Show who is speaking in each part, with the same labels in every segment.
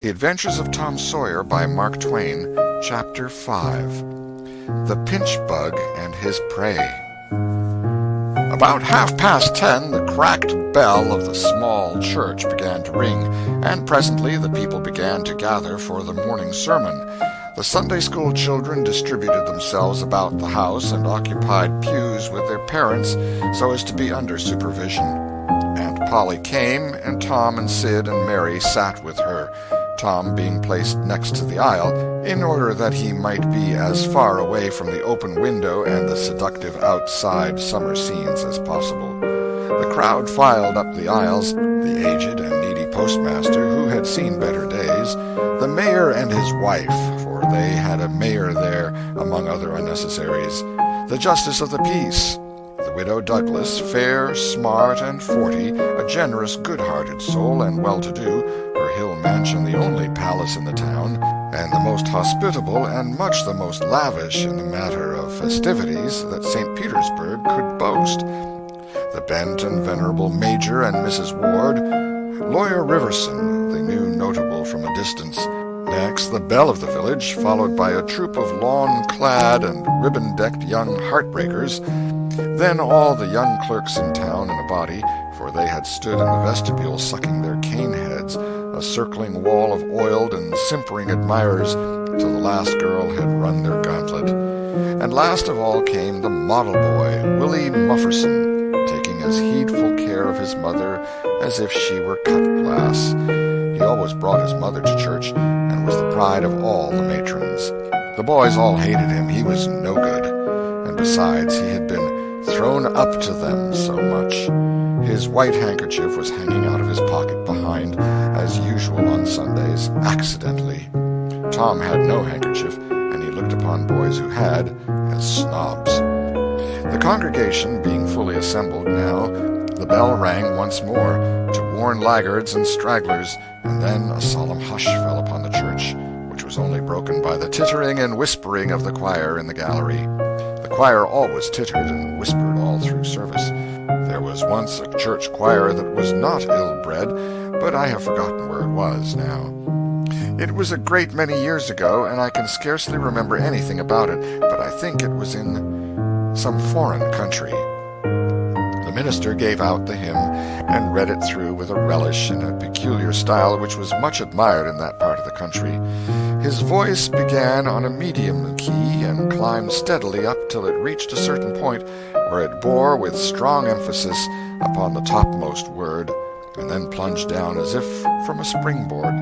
Speaker 1: The Adventures of Tom Sawyer by Mark Twain, Chapter 5. The Pinch Bug and His Prey. About 10:30, the cracked bell of the small church began to ring, and presently the people began to gather for the morning sermon. The Sunday school children distributed themselves about the house and occupied pews with their parents so as to be under supervision. Aunt Polly came, and Tom and Sid and Mary sat with her, Tom being placed next to the aisle, in order that he might be as far away from the open window and the seductive outside summer scenes as possible. The crowd filed up the aisles, the aged and needy postmaster, who had seen better days, the mayor and his wife, for they had a mayor there, among other unnecessaries, the justice of the peace, the widow Douglas, fair, smart, and 40, a generous, good-hearted soul, and well-to-do, her hill mansion the only palace in the town, and the most hospitable and much the most lavish in the matter of festivities that St. Petersburg could boast, the bent and venerable Major and Mrs. Ward, Lawyer Riverson, the new notable from a distance. Next, the belle of the village, followed by a troop of lawn-clad and ribbon-decked young heartbreakers. Then all the young clerks in town in a body, for they had stood in the vestibule sucking their cane heads, a circling wall of oiled and simpering admirers, till the last girl had run their gauntlet. And last of all came the model boy, Willie Mufferson, taking as heedful care of his mother as if she were cut glass. He always brought his mother to church, and was the pride of all the matrons. The boys all hated him. He was no good. And besides, he had been thrown up to them so much. His white handkerchief was hanging out of his pocket behind, as usual on Sundays, accidentally. Tom had no handkerchief, and he looked upon boys who had as snobs. The congregation being fully assembled now, the bell rang once more, to warn laggards and stragglers, and then a solemn hush fell upon the church, which was only broken by the tittering and whispering of the choir in the gallery. The choir always tittered and whispered all through service. There was once a church choir that was not ill-bred, but I have forgotten where it was now. It was a great many years ago, and I can scarcely remember anything about it, but I think it was in some foreign country. The minister gave out the hymn and read it through with a relish in a peculiar style which was much admired in that part of the country. His voice began on a medium key and climbed steadily up till it reached a certain point where it bore with strong emphasis upon the topmost word, and then plunged down as if from a springboard.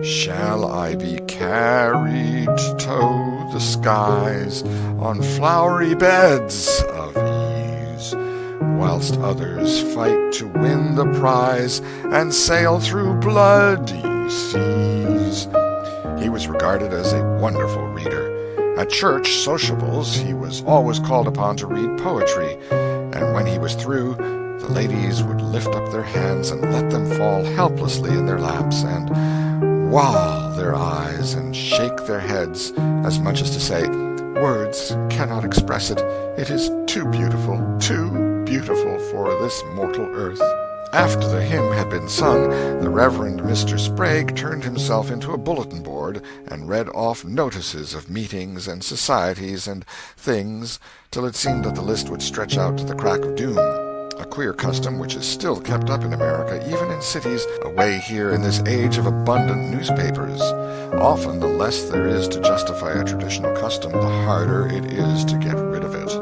Speaker 1: Shall I be carried to the skies on flowery beds of ease, whilst others fight to win the prize and sail through bloody seas? He was regarded as a wonderful reader. At church sociables he was always called upon to read poetry, and when he was through, the ladies would lift up their hands and let them fall helplessly in their laps, and wall their eyes and shake their heads, as much as to say, "Words cannot express it. It is too beautiful for this mortal earth." After the hymn had been sung, the Reverend Mr. Sprague turned himself into a bulletin board and read off notices of meetings and societies and things till it seemed that the list would stretch out to the crack of doom. A queer custom which is still kept up in America, even in cities away here in this age of abundant newspapers. Often the less there is to justify a traditional custom, the harder it is to get rid of it.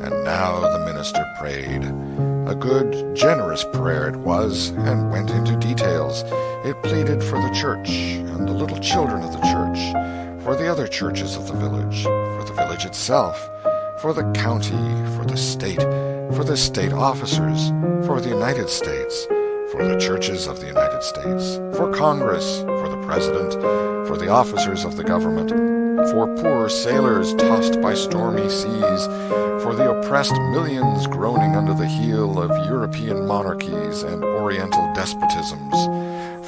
Speaker 1: And now the minister prayed. A good, generous prayer it was, and went into details. It pleaded for the church, and the little children of the church, for the other churches of the village, for the village itself, for the county, for the state officers, for the United States, for the churches of the United States, for Congress, for the President, for the officers of the government, for poor sailors tossed by stormy seas, for the oppressed millions groaning under the heel of European monarchies and Oriental despotisms,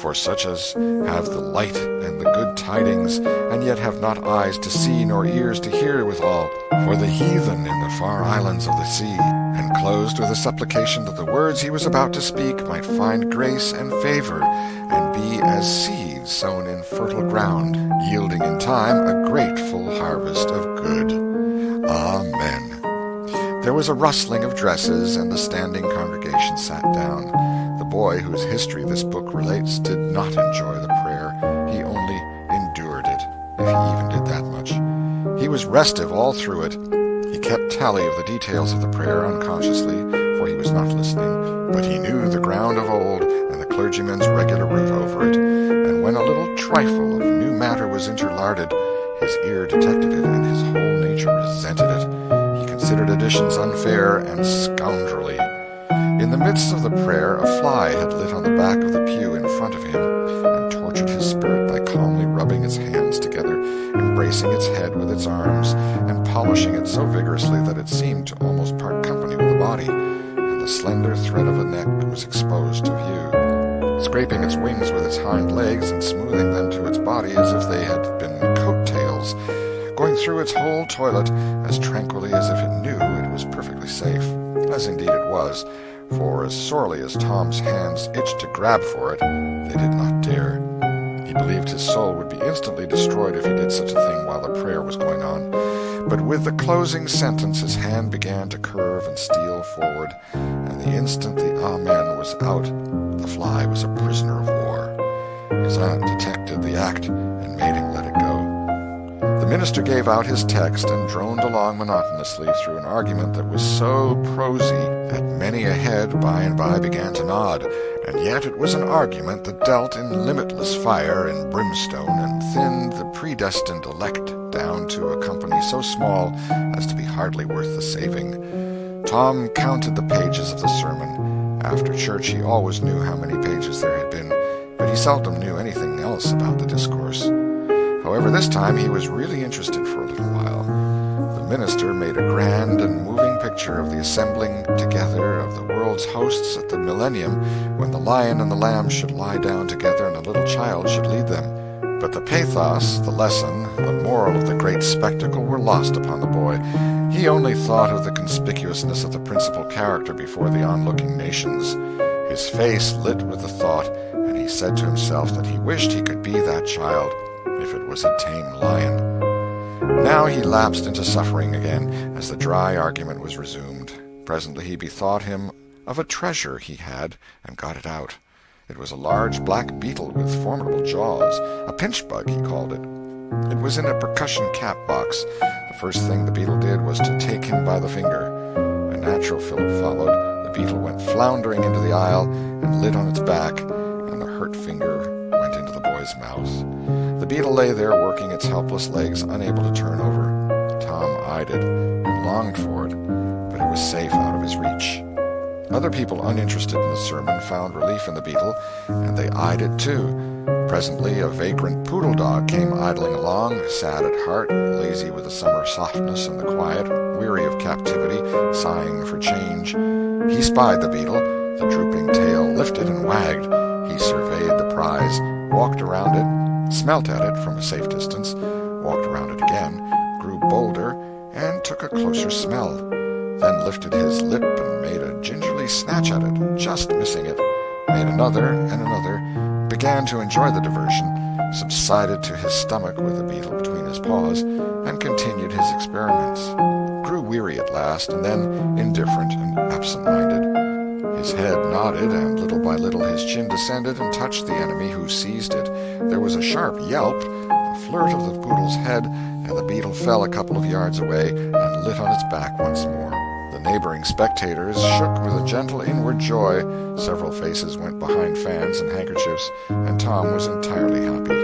Speaker 1: for such as have the light and the good tidings, and yet have not eyes to see nor ears to hear withal, for the heathen in the far islands of the sea, and closed with a supplication that the words he was about to speak might find grace and favor, and be as seed sown in fertile ground, yielding in time a grateful harvest of good. Amen. There was a rustling of dresses, and the standing congregation sat down. The boy whose history this book relates did not enjoy the prayer. He only endured it, if he even did that much. He was restive all through it. He kept tally of the details of the prayer unconsciously, for he was not listening, but he knew the ground of old and the clergyman's regular route over it, and when a little trifle of new matter was interlarded, his ear detected it, and his whole nature resented it. He considered additions unfair and scoundrelly. In the midst of the prayer, a fly had lit on the back of the pew in front of him, and tortured his spirit by calmly rubbing its hands together, embracing its head with its arms, and polishing it so vigorously that it seemed to almost part company with the body, and the slender thread of a neck was exposed to view, scraping its wings with its hind legs and smoothing them to its body as if they had been coat-tails, going through its whole toilet as tranquilly as if it knew it was perfectly safe, as indeed it was, for as sorely as Tom's hands itched to grab for it, they did not dare. He believed his soul would be instantly destroyed if he did such a thing while the prayer was going on. But with the closing sentence his hand began to curve and steal forward, and the instant the Amen was out, the fly was a prisoner of war. His aunt detected the act and made him let it go. The minister gave out his text and droned along monotonously through an argument that was so prosy that many a head by and by began to nod, and yet it was an argument that dealt in limitless fire and brimstone and thinned the predestined elect down to a company so small as to be hardly worth the saving. Tom counted the pages of the sermon. After church he always knew how many pages there had been, but he seldom knew anything else about the discourse. However, this time he was really interested for a little while. The minister made a grand and moving picture of the assembling together of the world's hosts at the millennium, when the lion and the lamb should lie down together and a little child should lead them. But the pathos, the lesson, the moral of the great spectacle were lost upon the boy. He only thought of the conspicuousness of the principal character before the onlooking nations. His face lit with the thought, and he said to himself that he wished he could be that child, if it was a tame lion. Now he lapsed into suffering again, as the dry argument was resumed. Presently he bethought him of a treasure he had, and got it out. It was a large black beetle with formidable jaws, a pinch-bug he called it. It was in a percussion cap box. The first thing the beetle did was to take him by the finger. A natural fillip followed. The beetle went floundering into the aisle and lit on its back, and the hurt finger went into the boy's mouth. The beetle lay there working its helpless legs, unable to turn over. Tom eyed it and longed for it, but it was safe out of his reach. Other people uninterested in the sermon found relief in the beetle, and they eyed it too. Presently a vagrant poodle dog came idling along, sad at heart, lazy with the summer softness and the quiet, weary of captivity, sighing for change. He spied the beetle. The drooping tail lifted and wagged. He surveyed the prize, walked around it, smelt at it from a safe distance, walked around it again, grew bolder, and took a closer smell, then lifted his lip and made a gingerly snatch at it, just missing it, made another and another, began to enjoy the diversion, subsided to his stomach with the beetle between his paws, and continued his experiments, grew weary at last, and then indifferent and absent-minded. His head nodded, and little by little his chin descended and touched the enemy, who seized it. There was a sharp yelp, a flirt of the poodle's head, and the beetle fell a couple of yards away and lit on its back once more. The neighboring spectators shook with a gentle inward joy. Several faces went behind fans and handkerchiefs, and Tom was entirely happy.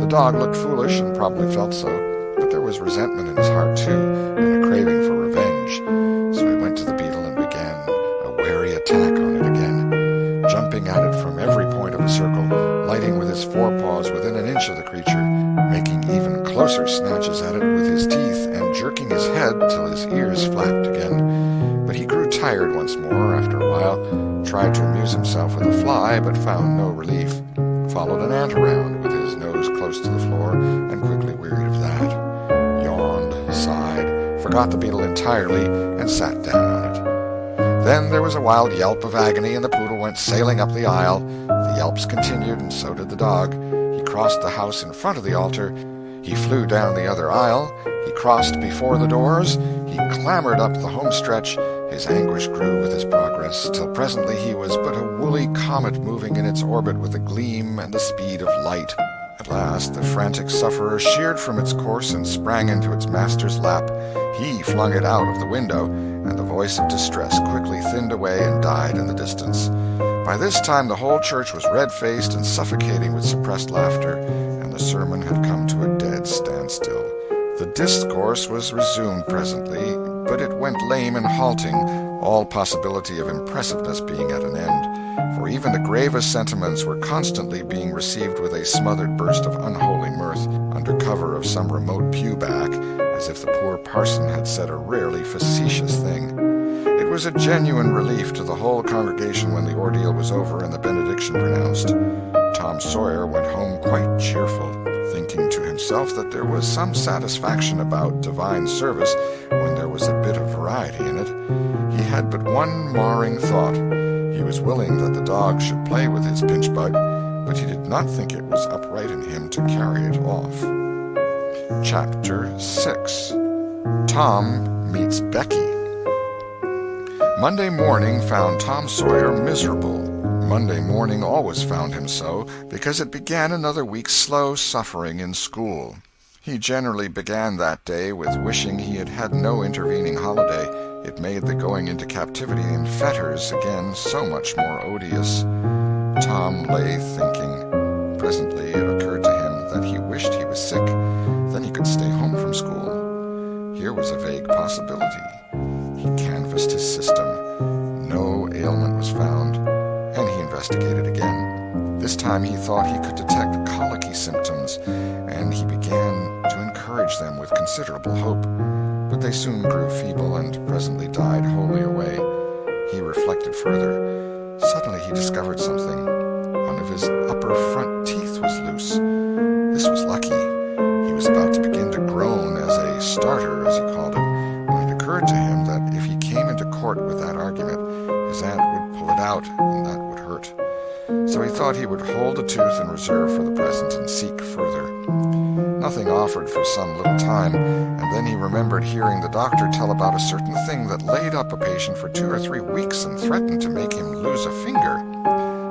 Speaker 1: The dog looked foolish, and probably felt so, but there was resentment in his heart too, and a craving for revenge. So he went to the beetle and began a wary attack on it again, jumping at it from every point of a circle, lighting with his forepaws within an inch of the creature, making even closer snatches at it with his teeth, and jerking his head till his ears flapped again. But he grew tired once more after a while, tried to amuse himself with a fly, but found no relief. followed an ant around with his nose close to the floor, and quickly wearied of that. Yawned, sighed, forgot the beetle entirely, and sat down on it. Then there was a wild yelp of agony, and the poodle went sailing up the aisle. The yelps continued, and so did the dog. He crossed the house in front of the altar. He flew down the other aisle. He crossed before the doors. He clambered up the home stretch. His anguish grew with his progress, till presently he was but a woolly comet moving in its orbit with the gleam and the speed of light. At last the frantic sufferer sheered from its course and sprang into its master's lap. He flung it out of the window, and the voice of distress quickly thinned away and died in the distance. By this time the whole church was red-faced and suffocating with suppressed laughter, and the sermon had come to a dead standstill. The discourse was resumed presently, but it went lame and halting, all possibility of impressiveness being at an end, for even the gravest sentiments were constantly being received with a smothered burst of unholy mirth, under cover of some remote pew-back, as if the poor parson had said a rarely facetious thing. It was a genuine relief to the whole congregation when the ordeal was over and the benediction pronounced. Tom Sawyer went home quite cheerful, thinking to himself that there was some satisfaction about divine service when there was a bit of variety in it. He had but one marring thought. He was willing that the dog should play with his pinch-bug, but he did not think it was upright in him to carry it off. Chapter 6. Tom Meets Becky. Monday morning found Tom Sawyer miserable. Monday morning always found him so, because it began another week's slow suffering in school. He generally began that day with wishing he had had no intervening holiday. It made the going into captivity in fetters again so much more odious. Tom lay thinking. Presently it occurred to him that he wished he was sick. Then he could stay home from school. Here was a vague possibility. He canvassed his system. No ailment was found, and he investigated again. This time he thought he could detect colicky symptoms, and he began to encourage them with considerable hope. But they soon grew feeble and presently died wholly away. He reflected further. Suddenly he discovered something. One of his upper front teeth was loose. This was lucky. He was about to begin to groan as a starter, as he called it, when it occurred to him that if he came into court with that argument, his aunt would pull it out, and that would hurt. So he thought he would hold the tooth in reserve for the present and seek further. Nothing offered for some little time, and then he remembered hearing the doctor tell about a certain thing that laid up a patient for 2 or 3 weeks and threatened to make him lose a finger.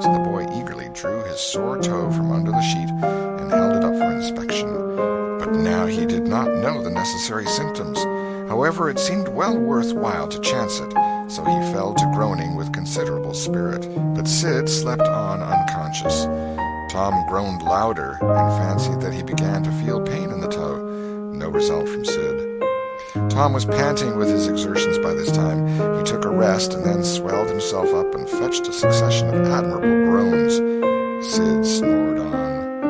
Speaker 1: So the boy eagerly drew his sore toe from under the sheet and held it up for inspection. But now he did not know the necessary symptoms. However, it seemed well worth while to chance it, so he fell to groaning with considerable spirit. But Sid slept on unconscious. Tom groaned louder and fancied that he began to feel pain in the toe. No result from Sid. Tom was panting with his exertions by this time. He took a rest and then swelled himself up and fetched a succession of admirable groans. Sid snored on.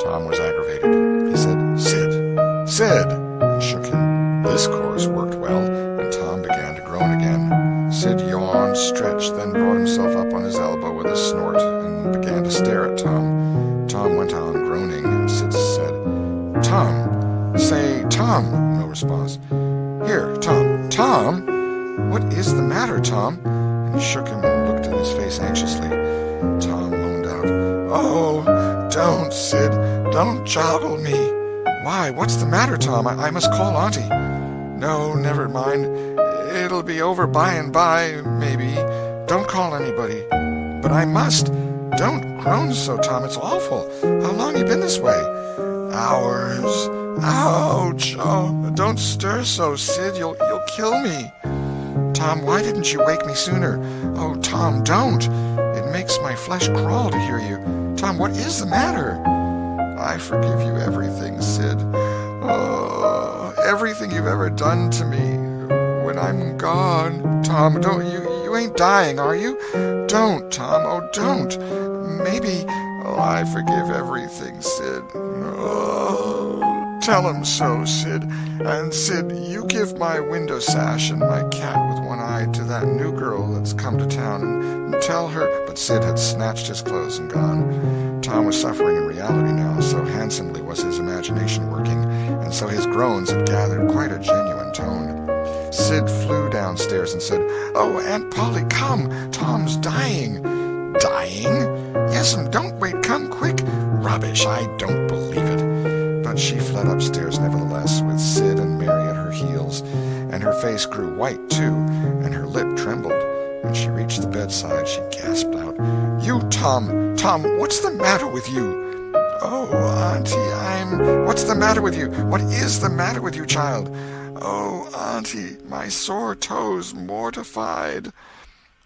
Speaker 1: Tom was aggravated. He said, "Sid! Sid!" and shook him. This course worked well, and Tom began to groan again. Sid yawned, stretched, then brought himself up on his elbow with a snort and began to stare at Tom. Tom went on groaning, and Sid said, "Tom! Say, Tom!" No response. "Here, Tom! Tom! What is the matter, Tom?" And he shook him and looked in his face anxiously. Tom moaned out, "Oh, don't, Sid! Don't joggle me!" "Why, what's the matter, Tom? I must call Auntie." "No, never mind. It'll be over by and by, maybe. Don't call anybody." "But I must. Don't groan so, Tom. It's awful. How long you been this way?" "Hours. Ouch! Oh, don't stir so, Sid. You'll kill me." "Tom, why didn't you wake me sooner?" "Oh, Tom, don't. It makes my flesh crawl to hear you. Tom, what is the matter?" "I forgive you everything, Sid. Oh, everything you've ever done to me. When I'm gone." "Tom, don't you ain't dying, are you?" "Don't, Tom. Oh, don't. Maybe." "Oh, I forgive everything, Sid." "Oh, tell him so, Sid. And, Sid, you give my window sash and my cat with one eye to that new girl that's come to town, and tell her—" But Sid had snatched his clothes and gone. Tom was suffering in reality now, so handsomely was his imagination working, and so his groans had gathered quite a genuine tone. Sid flew downstairs and said, "Oh, Aunt Polly, come! Tom's dying." "Dying?" "Yes'm, don't wait, come quick." "Rubbish, I don't believe it." But she fled upstairs nevertheless, with Sid and Mary at her heels, and her face grew white, too, and her lip trembled. When she reached the bedside, she gasped out, "You, Tom, what's the matter with you?" "Oh, Auntie, What's the matter with you? What is the matter with you, child?" "Oh, Auntie, my sore toes mortified."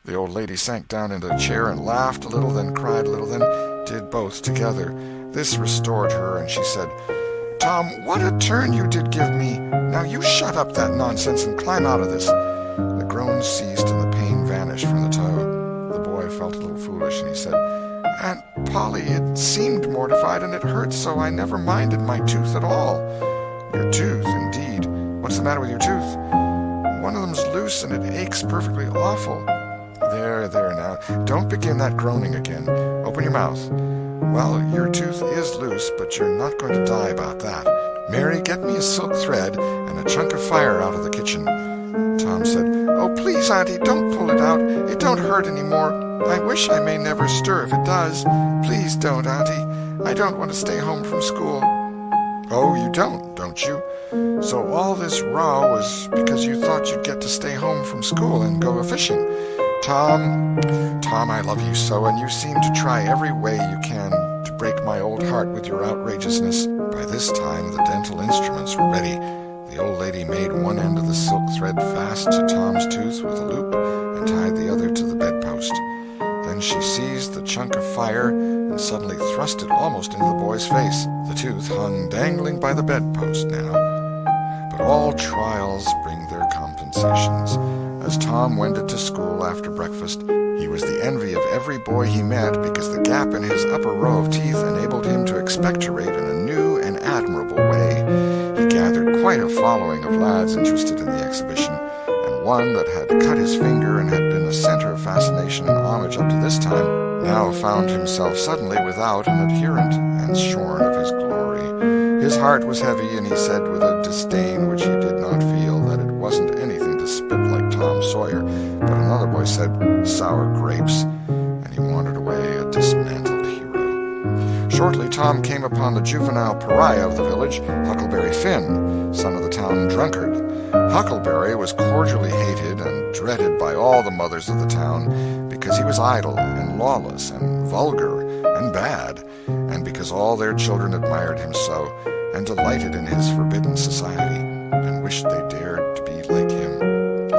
Speaker 1: The old lady sank down into a chair and laughed a little, then cried a little, then did both together. This restored her, and she said, "Tom, what a turn you did give me. Now you shut up that nonsense and climb out of this." The groans ceased and the pain vanished from the toe. The boy felt a little foolish, and he said, "Aunt Polly, it seemed mortified, and it hurt so I never minded my tooth at all." "Your tooth, indeed. What's the matter with your tooth?" "One of them's loose, and it aches perfectly awful." There now. Don't begin that groaning again. Open your mouth." "Well, your tooth is loose, but you're not going to die about that. Mary, get me a silk thread and a chunk of fire out of the kitchen." Tom said, "Oh, please, Auntie, don't pull it out. It don't hurt any more. I wish I may never stir if it does. Please don't, Auntie. I don't want to stay home from school." "Oh, you don't you? So all this row was because you thought you'd get to stay home from school and go a-fishing. Tom, I love you so, and you seem to try every way you can to break my old heart with your outrageousness." By this time the dental instruments were ready. The old lady made one end of the silk thread fast to Tom's tooth with a loop and tied the other to the bedpost. Then she seized the chunk of fire and suddenly thrust it almost into the boy's face. The tooth hung dangling by the bedpost now. But all trials bring their compensations. As Tom wended to school after breakfast, he was the envy of every boy he met because the gap in his upper row of teeth enabled him to expectorate in a new and admirable way. He gathered quite a following of lads interested in the exhibition, and one that had cut his finger and had been a center of fascination and homage up to this time now found himself suddenly without an adherent and shorn of his glory. His heart was heavy, and he said with a disdain which he did not feel that it wasn't anything to spit like Tom Sawyer, but another boy said, "Sour grapes," and he wandered away a dismantled hero. Shortly Tom came upon the juvenile pariah of the village, Huckleberry Finn, son of the town drunkard. Huckleberry was cordially hated and dreaded by all the mothers of the town because he was idle and lawless and vulgar and bad, and because all their children admired him so and delighted in his forbidden society and wished they dared to be like him.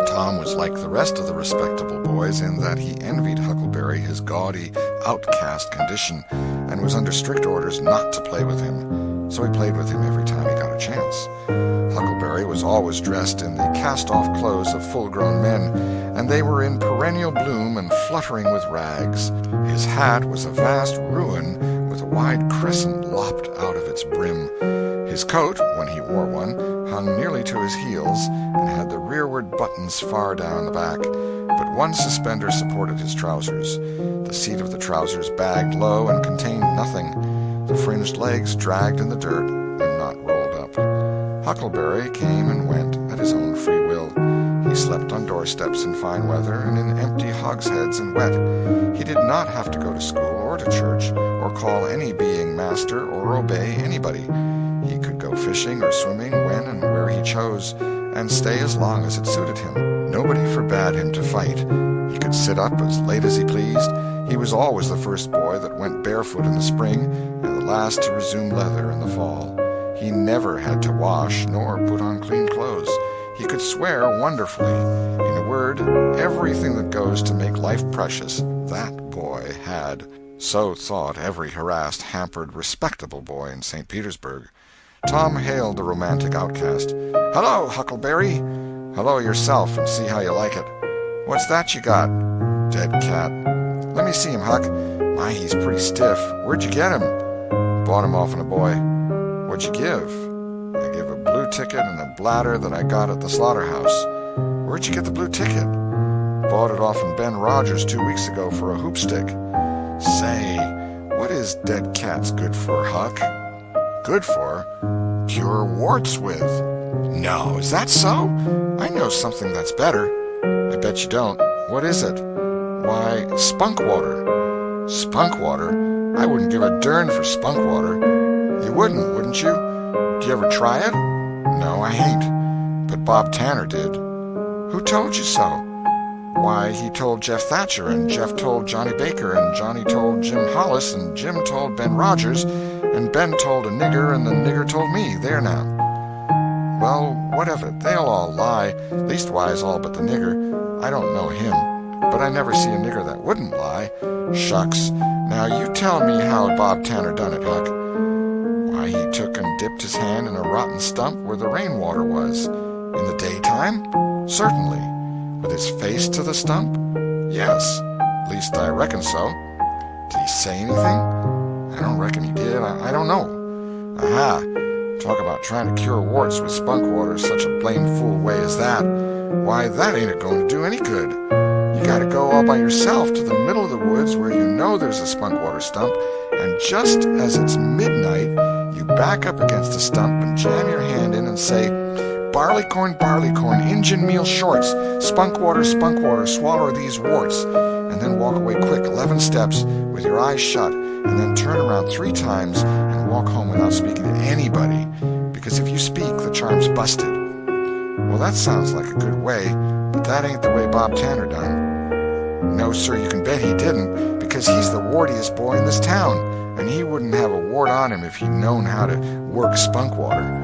Speaker 1: Tom was like the rest of the respectable boys in that he envied Huckleberry his gaudy, outcast condition, and was under strict orders not to play with him, so he played with him every time he got a chance. Huckleberry was always dressed in the cast-off clothes of full-grown men, and they were in perennial bloom and fluttering with rags. His hat was a vast ruin with a wide crescent lopped out of its brim. His coat, when he wore one, hung nearly to his heels and had the rearward buttons far down the back, but one suspender supported his trousers. The seat of the trousers bagged low and contained nothing. The fringed legs dragged in the dirt and not rolled up. Huckleberry came and went at his own free will. He slept on doorsteps in fine weather and in empty hogsheads in wet. He did not have to go to school or to church or call any being master or obey anybody. He could go fishing or swimming when and where he chose, and stay as long as it suited him. Nobody forbade him to fight. He could sit up as late as he pleased. He was always the first boy that went barefoot in the spring and the last to resume leather in the fall. He never had to wash nor put on clean clothes. He could swear wonderfully. In a word, everything that goes to make life precious, that boy had. So thought every harassed, hampered, respectable boy in St. Petersburg. Tom hailed the romantic outcast. "Hello, Huckleberry." "Hello yourself, and see how you like it." "What's that you got?" "Dead cat." "Let me see him, Huck. My, he's pretty stiff. Where'd you get him?" "Bought him off of a boy." "What'd you give?" "I give a blue ticket and a bladder that I got at the slaughterhouse." "Where'd you get the blue ticket?" "Bought it off of Ben Rogers 2 weeks ago for a hoopstick." "Say, what is dead cats good for, Huck? Good for? Cure warts with. No, is that so? I know something that's better. I bet you don't. What is it? Why, spunk water. Spunk water? I wouldn't give a darn for spunk water. You wouldn't you? Do you ever try it? No, I ain't. But Bob Tanner did. Who told you so? Why, he told Jeff Thatcher, and Jeff told Johnny Baker, and Johnny told Jim Hollis, and Jim told Ben Rogers, and Ben told a nigger, and the nigger told me. There now. Well, what of it? They'll all lie. Leastwise, all but the nigger. I don't know him, but I never see a nigger that wouldn't lie. Shucks. Now you tell me how Bob Tanner done it, Huck. Why, he took and dipped his hand in a rotten stump where the rainwater was. In the daytime? Certainly. With his face to the stump? Yes. At least I reckon so. Did he say anything? I don't reckon he did. I don't know. Aha. Talk about trying to cure warts with spunk water such a blame fool way as that. Why, that ain't going to do any good. You gotta go all by yourself to the middle of the woods where you know there's a spunk water stump, and just as it's midnight, you back up against the stump and jam your hand in and say, barleycorn, Injun meal shorts, spunk water, swallow these warts, and then walk away quick 11 steps with your eyes shut, and then turn around 3 times and walk home without speaking to anybody, because if you speak, the charm's busted. Well, that sounds like a good way, but that ain't the way Bob Tanner done. No, sir, you can bet he didn't, because he's the wartiest boy in this town, and he wouldn't have a wart on him if he'd known how to work spunk water.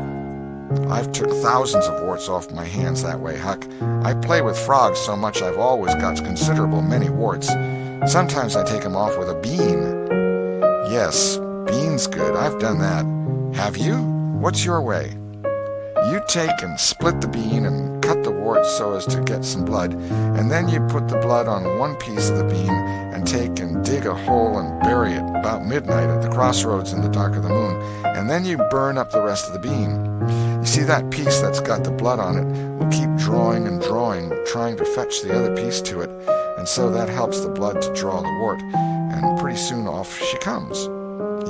Speaker 1: I've took thousands of warts off my hands that way, Huck. I play with frogs so much I've always got considerable many warts. Sometimes I take 'em off with a bean. Yes, bean's good. I've done that. Have you? What's your way? You take and split the bean and cut the wart so as to get some blood, and then you put the blood on one piece of the bean and take and dig a hole and bury it about midnight at the crossroads in the dark of the moon, and then you burn up the rest of the bean. You see, that piece that's got the blood on it will keep drawing and drawing, trying to fetch the other piece to it, and so that helps the blood to draw the wart, and pretty soon off she comes.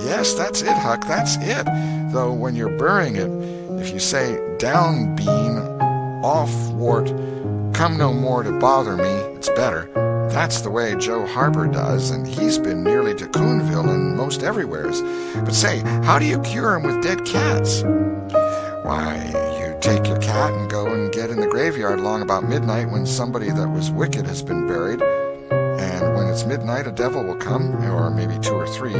Speaker 1: Yes, that's it, Huck, that's it. Though when you're burying it, if you say, down bean, off wart, come no more to bother me, it's better. That's the way Joe Harper does, and he's been nearly to Coonville and most everywheres. But say, how do you cure 'em with dead cats? Why, you take your cat and go and get in the graveyard long about midnight when somebody that was wicked has been buried. And when it's midnight, a devil will come, or maybe 2 or 3,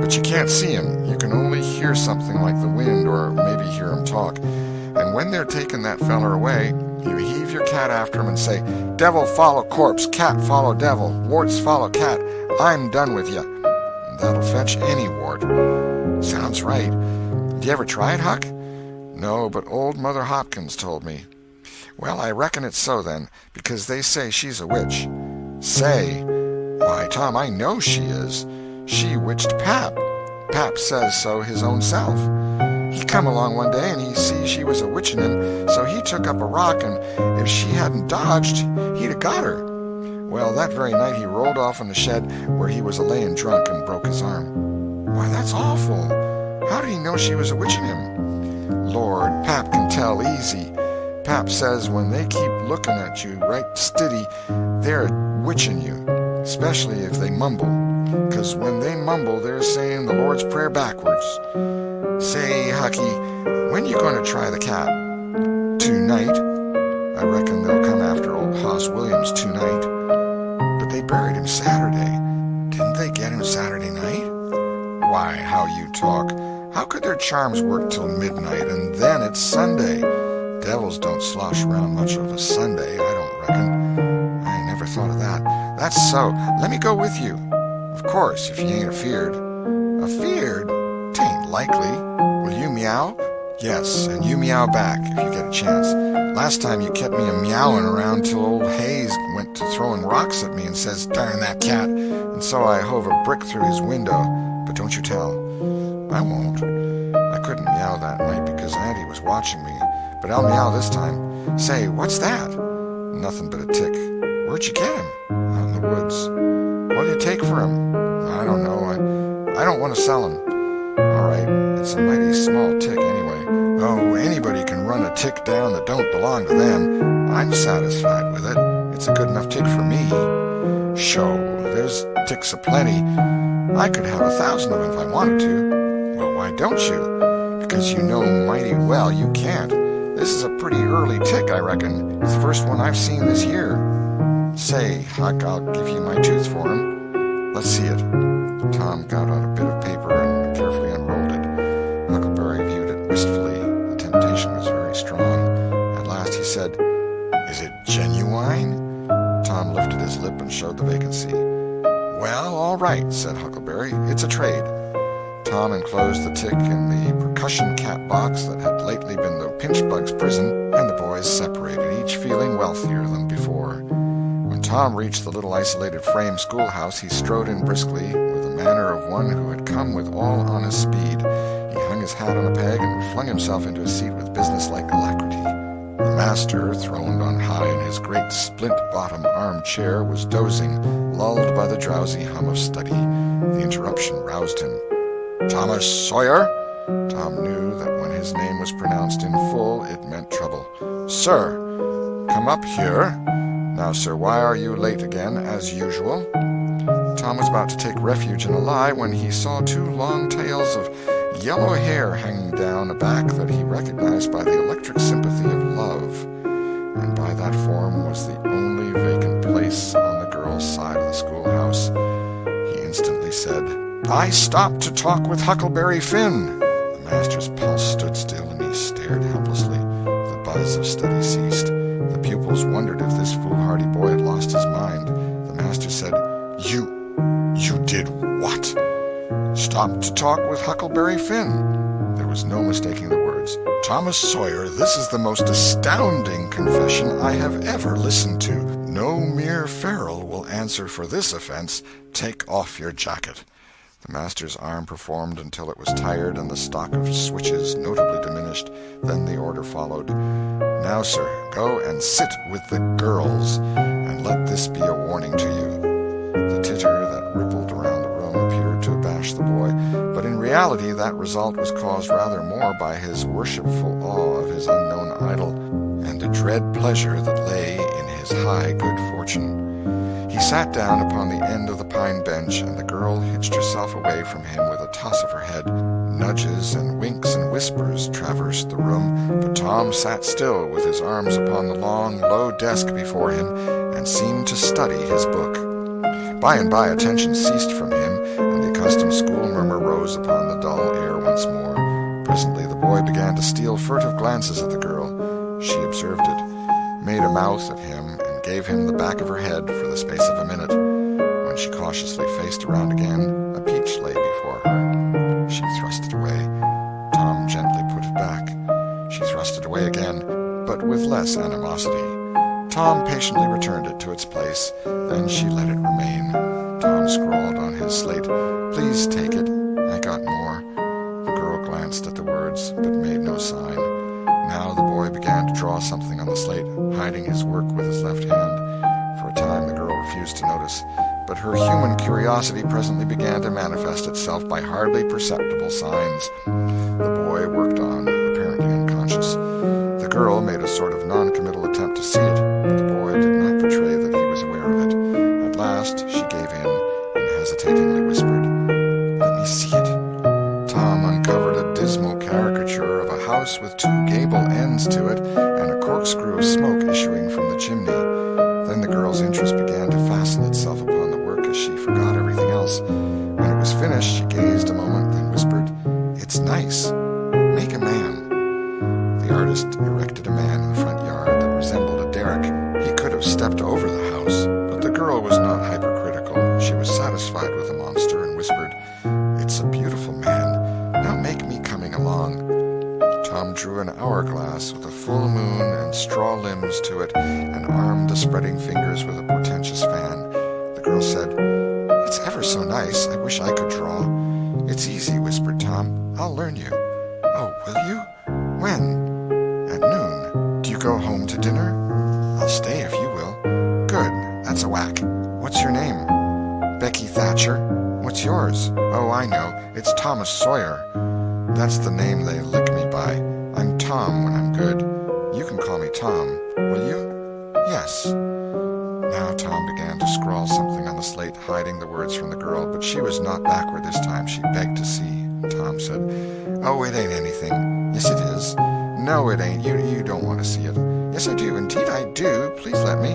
Speaker 1: but you can't see him. You can only hear something like the wind, or maybe hear him talk. And when they're taking that feller away, you heave your cat after him and say, devil follow corpse, cat follow devil, warts follow cat, I'm done with you. That'll fetch any wart. Sounds right. Did you ever try it, Huck? No, but old Mother Hopkins told me. Well, I reckon it's so then, because they say she's a witch. Say? Why, Tom, I know she is. She witched Pap. Pap says so his own self. He come along one day and he see she was a-witching him, so he took up a rock, and if she hadn't dodged, he'd 'a' got her. Well, that very night he rolled off in the shed where he was a-layin' drunk and broke his arm. Why, that's awful. How did he know she was a-witching him? Lord, Pap can tell easy. Pap says when they keep looking at you right stiddy, they're witching you, especially if they mumble. 'Cause when they mumble, they're saying the Lord's Prayer backwards. Say, Hucky, when you going to try the cat? Tonight. I reckon they'll come after old Hoss Williams tonight. But they buried him Saturday. Didn't they get him Saturday night? Why, how you talk. How could their charms work till midnight, and then it's Sunday? Devils don't slosh around much of a Sunday, I don't reckon. I never thought of that. That's so. Let me go with you. Of course, if you ain't afeard. Afeard? 'Tain't likely. Will you meow? Yes, and you meow back if you get a chance. Last time you kept me a-meowing around till old Hayes went to throwing rocks at me and says, darn that cat, and so I hove a brick through his window. But don't you tell. I won't. I couldn't meow that night because Auntie was watching me, but I'll meow this time. Say, what's that? Nothing but a tick. Where'd you get him? Out in the woods. What'll you take for him? I don't know. I don't want to sell 'em." "All right, it's a mighty small tick anyway." "Oh, anybody can run a tick down that don't belong to them. I'm satisfied with it. It's a good enough tick for me." "Sho, there's ticks aplenty. I could have 1,000 of them if I wanted to." "Well, why don't you?" "Because you know mighty well you can't. This is a pretty early tick, I reckon. It's the first one I've seen this year." "Say, Huck, I'll give you my tooth for him." "Let's see it." Tom got out a bit of paper and carefully unrolled it. Huckleberry viewed it wistfully. The temptation was very strong. At last he said, "Is it genuine?" Tom lifted his lip and showed the vacancy. "Well, all right," said Huckleberry. "It's a trade." Tom enclosed the tick in the percussion cap box that had lately been the pinchbug's prison, and the boys separated, each feeling wealthier than before. When Tom reached the little isolated frame schoolhouse, he strode in briskly, with the manner of one who had come with all honest speed. He hung his hat on a peg and flung himself into his seat with businesslike alacrity. The master, throned on high in his great splint-bottom armchair, was dozing, lulled by the drowsy hum of study. The interruption roused him. "Thomas Sawyer?" Tom knew that when his name was pronounced in full, it meant trouble. "Sir." "Come up here. Now, sir, why are you late again, as usual?" Tom was about to take refuge in a lie when he saw 2 long tails of yellow hair hanging down a back that he recognized by the electric sympathy of love. And by that form was the only vacant place on the girl's side of the schoolhouse. He instantly said, "I stopped to talk with Huckleberry Finn." The master's pulse stood still, and he stared helplessly. The buzz of study ceased. The pupils wondered if this foolhardy boy had lost his mind. The master said, You did what?" "Stopped to talk with Huckleberry Finn." There was no mistaking the words. "Thomas Sawyer, this is the most astounding confession I have ever listened to. No mere ferule will answer for this offense. Take off your jacket." The master's arm performed until it was tired and the stock of switches notably diminished. Then the order followed. "Now, sir, go and sit with the girls, and let this be a warning to you." The titter that rippled around the room appeared to abash the boy, but in reality that result was caused rather more by his worshipful awe of his unknown idol, and a dread pleasure that lay in his high good fortune. He sat down upon the end of the pine bench, and the girl hitched herself away from him with a toss of her head. Nudges and winks and whispers traversed the room, but Tom sat still with his arms upon the long, low desk before him, and seemed to study his book. By and by attention ceased from him, and the accustomed school murmur rose upon the dull air once more. Presently the boy began to steal furtive glances at the girl. She observed it, made a mouth at him, and gave him the back of her head for the space of a minute. When she cautiously faced around again, a peach lay before her. She thrust it away. Tom gently put it back. She thrust it away again, but with less animosity. Tom patiently returned it to its place. Then she let it remain. Tom scrawled on his slate, "Please take it. I got more." The girl glanced at the words, but made no sign. Now the boy began to draw something on the slate, hiding his work with his left hand. For a time the girl refused to notice, but her human curiosity presently began to manifest itself by hardly perceptible signs. The boy worked on, apparently unconscious. The girl made a sort of non-committal attempt to see it, but the boy did not betray that he was aware of it. At last she gave in, and hesitatingly whispered, "Let me see it." Tom uncovered a dismal caricature of a house with 2 gable ends to it, and a corkscrew of smoke issuing from the chimney. Then the girl's interest began to fasten itself upon the work as she forgot everything else. When it was finished, she gazed a moment, then whispered, "It's nice. Make a man." The artist erected a man in the front yard that resembled a derrick. He could have stepped over the house, but the girl was not hypercritical. She was satisfied with the monster and whispered, "It's a beautiful man. Now make me coming along." Tom drew an hourglass with a full moon and straw limbs to it, and armed the spreading fingers with a portentous fan. The girl said, "It's ever so nice. I wish I could draw." "It's easy," whispered Tom. "I'll learn you." "Oh, will you? When?" "At noon. Do you go home to dinner?" "I'll stay if you will." "Good. That's a whack. What's your name?" "Becky Thatcher. What's What's yours? Oh, I know. It's Thomas Sawyer. That's the name they lick me by. I'm Tom when I'm good. You can call me Tom. Will you? Yes. Now Tom began to scrawl something on the slate, hiding the words from the girl, but she was not backward this time. She begged to see. Tom said, "Oh, it ain't anything." "Yes, it is." "No, it ain't. You don't want to see it." "Yes, I do. Indeed, I do. Please let me."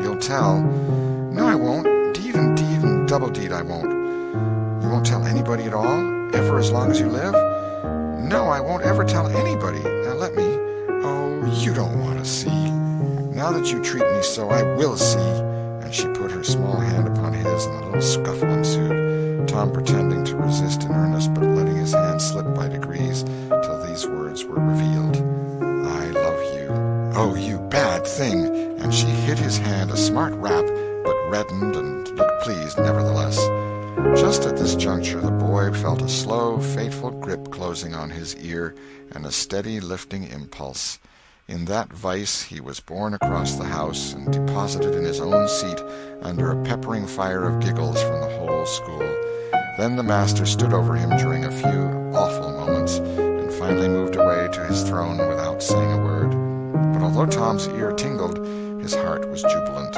Speaker 1: "You'll tell." "No, I won't. Deed and double deed I won't." "You won't tell anybody at all? Ever as long as you live?" "No, I won't ever tell anybody. Now let me." "Oh, you don't want to see." "Now that you treat me so, I will see." And she put her small hand upon his, and a little scuffle ensued, Tom pretending to resist in earnest, but letting his hand slip by degrees till these words were revealed: "I love you." "Oh, you bad thing!" And she hit his hand a smart rap, but reddened and looked pleased nevertheless. Just at this juncture the boy felt a slow, fateful grip closing on his ear, and a steady lifting impulse. In that vice he was borne across the house and deposited in his own seat under a peppering fire of giggles from the whole school. Then the master stood over him during a few awful moments, and finally moved away to his throne without saying a word. But although Tom's ear tingled, his heart was jubilant.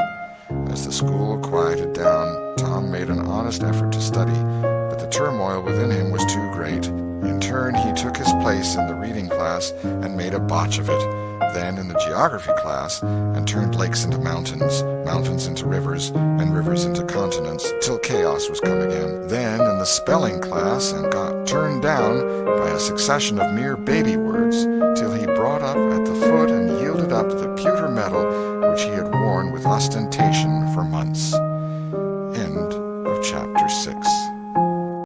Speaker 1: As the school quieted down, Tom made an honest effort to study, but the turmoil within him was too great. In turn he took his place in the reading class and made a botch of it, then in the geography class, and turned lakes into mountains, mountains into rivers, and rivers into continents, till chaos was come again. Then in the spelling class, and got turned down by a succession of mere baby words, till he brought up at the foot and yielded up the pewter medal which he had worn with ostentation for months.